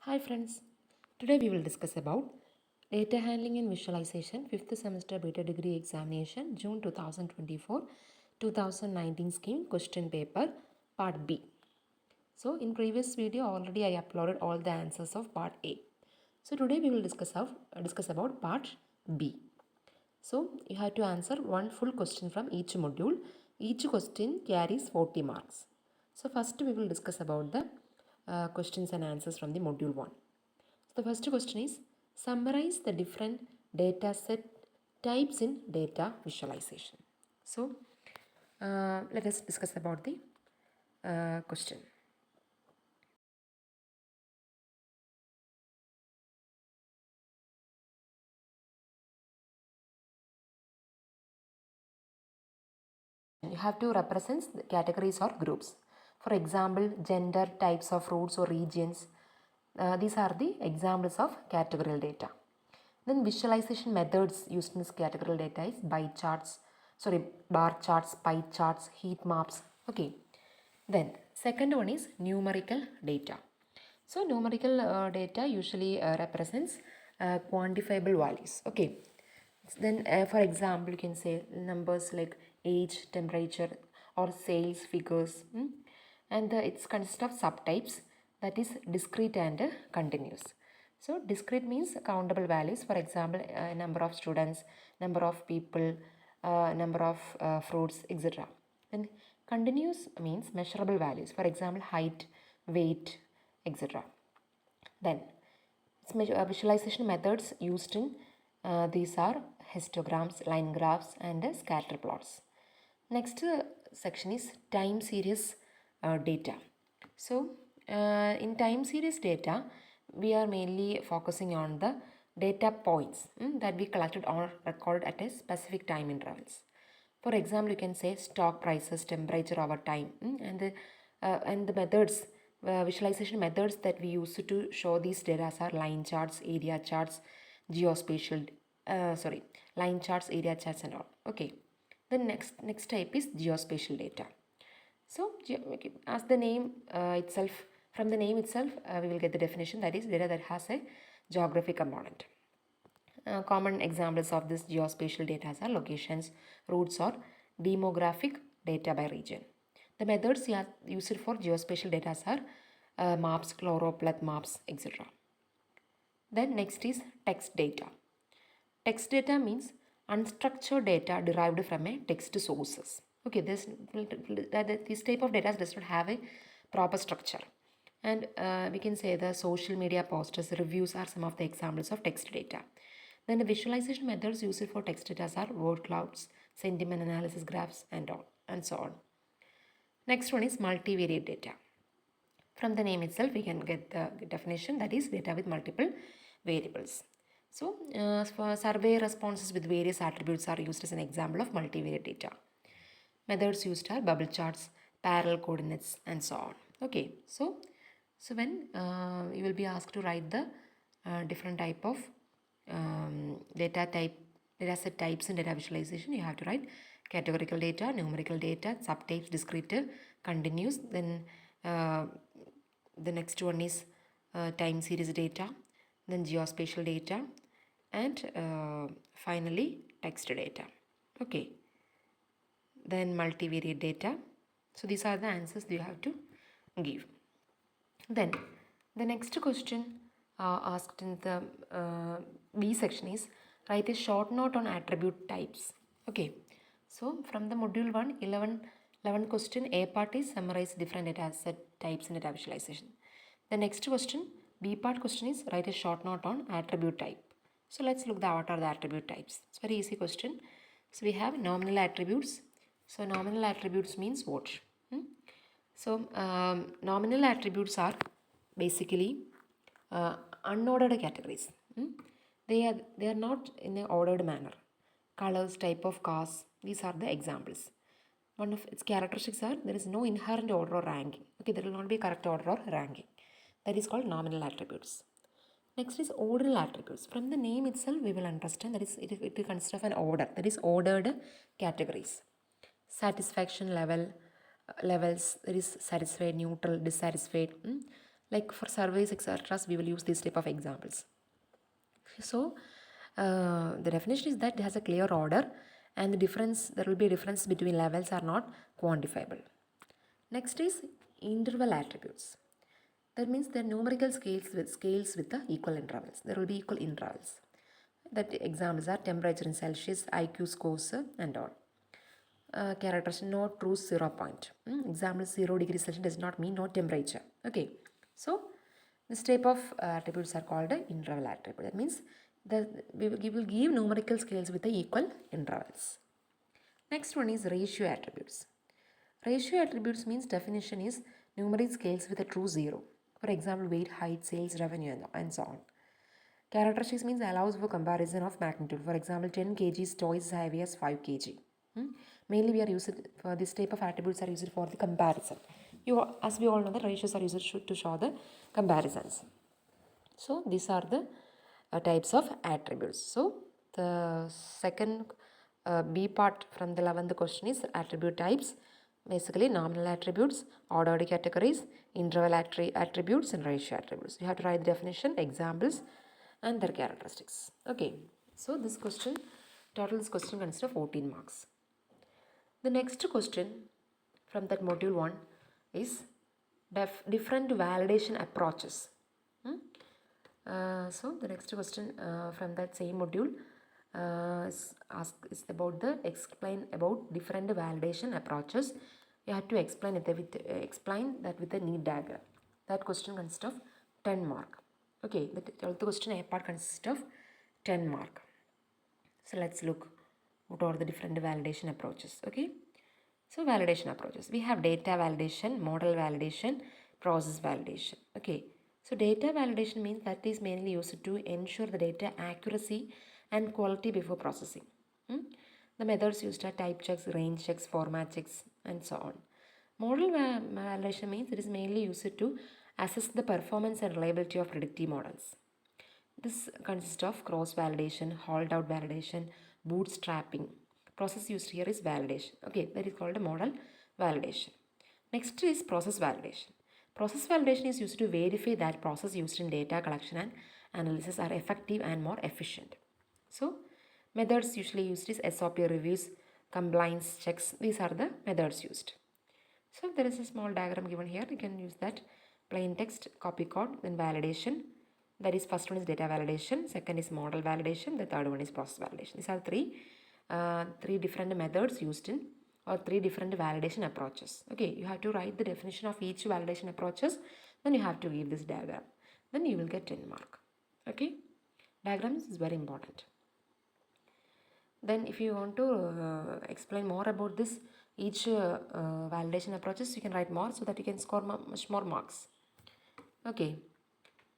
Hi friends, today we will discuss about data handling and visualization 5th semester beta degree examination June 2024-2019 scheme question paper part B. So in previous video already I uploaded all the answers of part A. So today we will discuss about part B. So you have to answer one full question from each module. Each question carries 40 marks. So first we will discuss about the questions and answers from the module 1. So the first question is summarize the different data set types in data visualization. So let us discuss about the question. You have to represent the categories or groups. For example, gender, types of routes or regions. These are the examples of categorical data. Then visualization methods used in this categorical data is bar charts, pie charts, heat maps. Okay. Then second one is numerical data. So numerical data usually represents quantifiable values. Okay. Then for example, you can say numbers like age, temperature or sales figures. And it consists of subtypes, that is discrete and continuous. So discrete means countable values, for example number of students, number of people, number of fruits, etc. Then continuous means measurable values, for example height, weight, etc. Then visualization methods used in these are histograms, line graphs and scatter plots. Next section is time series data. So in time series data we are mainly focusing on the data points that we collected or recorded at a specific time intervals. For example, you can say stock prices, temperature over time, and the methods, visualization methods that we use to show these data are line charts, area charts, geospatial, line charts, area charts, and all. Okay. The next type is geospatial data. So, as the name itself, from the name itself, we will get the definition, that is data that has a geographic component. Common examples of this geospatial data are locations, routes, or demographic data by region. The methods used for geospatial data are maps, chloropleth maps, etc. Then next is text data. Text data means unstructured data derived from a text sources. Okay, this type of data does not have a proper structure. And we can say the social media posters, reviews are some of the examples of text data. Then the visualization methods used for text data are word clouds, sentiment analysis graphs, and all, and so on. Next one is multivariate data. From the name itself, we can get the definition, that is data with multiple variables. So, for survey responses with various attributes are used as an example of multivariate data. Methods used are bubble charts, parallel coordinates, and so on. Okay, so when you will be asked to write the different type of data set types in data visualization, you have to write categorical data, numerical data, subtypes, discrete, continuous. Then the next one is time series data, then geospatial data, and finally text data. Okay, then multivariate data. So these are the answers you have to give. Then the next question asked in the B section is write a short note on attribute types. Okay, so from the module 1, 11 question, A part is summarize different data set types in data visualization. The next question, B part question is write a short note on attribute type. So let's look at what are the attribute types. It's very easy question. So we have nominal attributes. So nominal attributes means what? So nominal attributes are basically unordered categories. They are not in an ordered manner. Colors, type of cars, these are the examples. One of its characteristics are there is no inherent order or ranking. Okay, there will not be a correct order or ranking. That is called nominal attributes. Next is ordinal attributes. From the name itself, we will understand that it consists of an order, that is ordered categories. Satisfaction levels, that is satisfied, neutral, dissatisfied. Like for surveys, etc., we will use this type of examples. So the definition is that it has a clear order, and there will be a difference between levels are not quantifiable. Next is interval attributes. That means the numerical scales with the equal intervals. There will be equal intervals. That examples are temperature in Celsius, IQ scores, and all. Characters, no true 0 point. Example, 0 degrees Celsius does not mean no temperature. Okay, so this type of attributes are called interval attribute. That means we will give numerical scales with the equal intervals. Next one is ratio attributes. Ratio attributes means definition is numeric scales with a true 0. For example, weight, height, sales, revenue, and so on. Characteristics means allows for comparison of magnitude. For example, 10 kg is twice as heavy as 5 kg. Mainly we are used for this type of attributes are used for the comparison. As we all know, the ratios are used to show the comparisons. So these are the types of attributes. So the second B part from the 11th question is attribute types. Basically nominal attributes, ordered categories, interval attributes, and ratio attributes. You have to write the definition, examples, and their characteristics. Okay, so this question consists of 14 marks. The next question from that module 1 is different validation approaches. So the next question from that same module is about explain about different validation approaches. You have to explain that with a need diagram. That question consists of 10 mark. Okay, the question A part consists of 10 mark. So let's look what are the different validation approaches. Okay, so validation approaches. We have data validation, model validation, process validation. Okay, so data validation means that is mainly used to ensure the data accuracy and quality before processing. The methods used are type checks, range checks, format checks, and so on. Model validation means it is mainly used to assess the performance and reliability of predictive models. This consists of cross-validation, hold-out validation, bootstrapping. Process used here is validation. Okay, that is called a model validation. Next is process validation. Process validation is used to verify that process used in data collection and analysis are effective and more efficient. So, methods usually used is SOP reviews, compliance checks. These are the methods used. So, there is a small diagram given here. You can use that. Plain text, copy code, then validation. That is, first one is data validation, second is model validation, the third one is process validation. These are three different methods used in, or three different validation approaches. Okay, you have to write the definition of each validation approaches, then you have to give this diagram. Then you will get 10 mark. Okay, diagrams is very important. Then if you want to explain more about this, each validation approaches, you can write more so that you can score much more marks. Okay.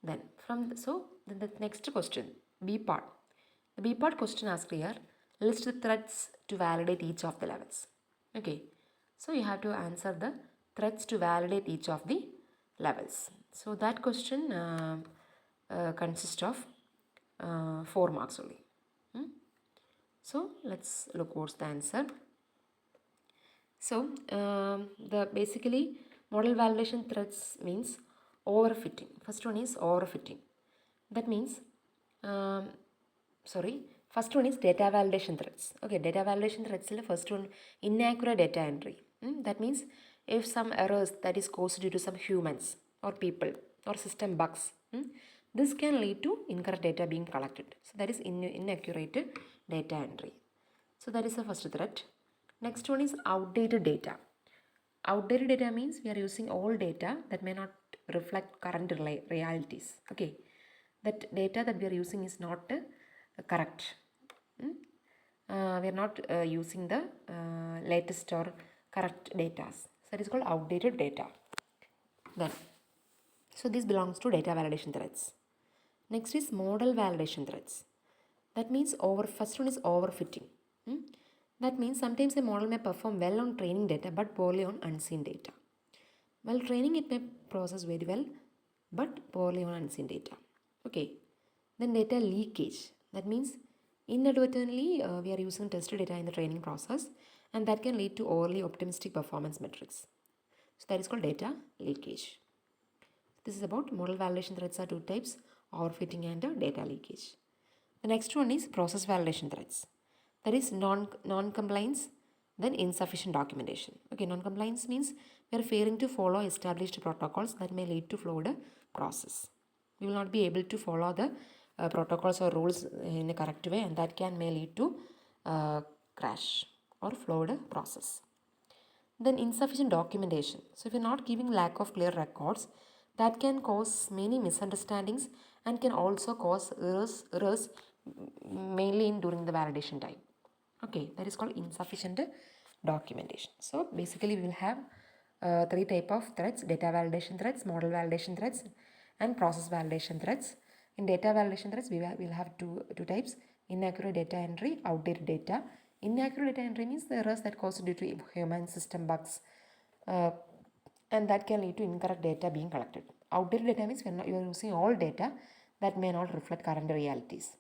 Then the next question, B part. The B part question asked here, list the threats to validate each of the levels. Okay, so you have to answer the threats to validate each of the levels. So that question consists of 4 marks only. So let's look what's the answer. So the basically model validation threats means overfitting. First one is overfitting. That means first one is data validation threats. Okay, data validation threats is the first one, inaccurate data entry. That means if some errors that is caused due to some humans or people or system bugs, this can lead to incorrect data being collected. So that is inaccurate data entry. So that is the first threat. Next one is outdated data. Outdated data means we are using old data that may not reflect current realities. Okay, that data that we are using is not correct. We are not using the latest or correct data. So that is called outdated data. Then, so this belongs to data validation threats. Next is model validation threats. That means first one is overfitting. That means sometimes a model may perform well on training data but poorly on unseen data. While training it may process very well but poorly on unseen data. Okay. Then data leakage. That means inadvertently we are using tested data in the training process and that can lead to overly optimistic performance metrics. So that is called data leakage. This is about model validation threats are two types, overfitting and data leakage. The next one is process validation threats. That is non-compliance, then insufficient documentation. Okay, non-compliance means we are failing to follow established protocols that may lead to flawed process. We will not be able to follow the protocols or rules in a correct way, and that may lead to crash or flawed process. Then insufficient documentation. So if you're not giving lack of clear records, that can cause many misunderstandings and can also cause errors mainly during the validation time. Okay, that is called insufficient documentation. So basically we will have three type of threats: data validation threats, model validation threats, and process validation threats. In data validation threats, we will have two types: inaccurate data entry, outdated data. Inaccurate data entry means the errors that caused due to human system bugs, and that can lead to incorrect data being collected. Outdated data means when you are using old data that may not reflect current realities.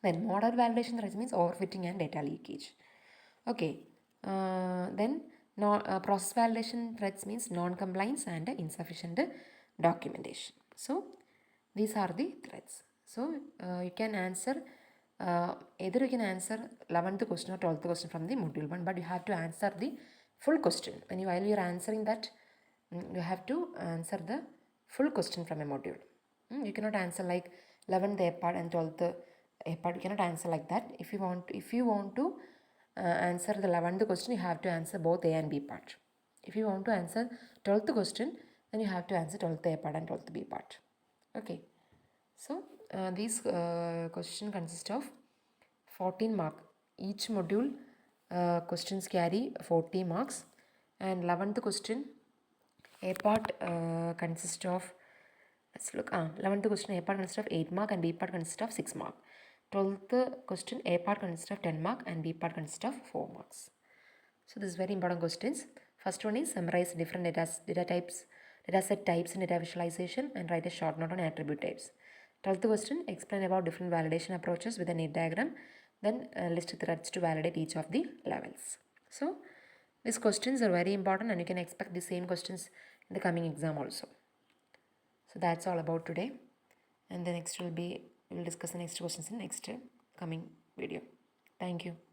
Then model validation threats means overfitting and data leakage. Okay, then process validation threats means non-compliance and insufficient documentation. So these are the threats. So you can answer either you can answer 11th question or 12th question from the module 1, but you have to answer the full question. And while you are answering that, you have to answer the full question from a module. You cannot answer like 11th A part and 12th A part. You cannot answer like that. If you want to answer the 11th question, you have to answer both A and B part. If you want to answer 12th question, then you have to answer 12th A part and 12th B part. Okay. So these question consist of 14 mark. Each module questions carry 40 marks, and 11th question A part consists of, let's look, 11th question A part consists of 8 mark and B part consists of 6 mark. 12th question A part consists of 10 mark and B part consists of 4 marks. So this is very important questions. First one is summarize different data set types in data visualization and write a short note on attribute types. 12th question, explain about different validation approaches with a need diagram. Then list threads to validate each of the levels. So these questions are very important, and you can expect the same questions in the coming exam also. So that's all about today, and the next we will discuss the next questions in next coming video. Thank you.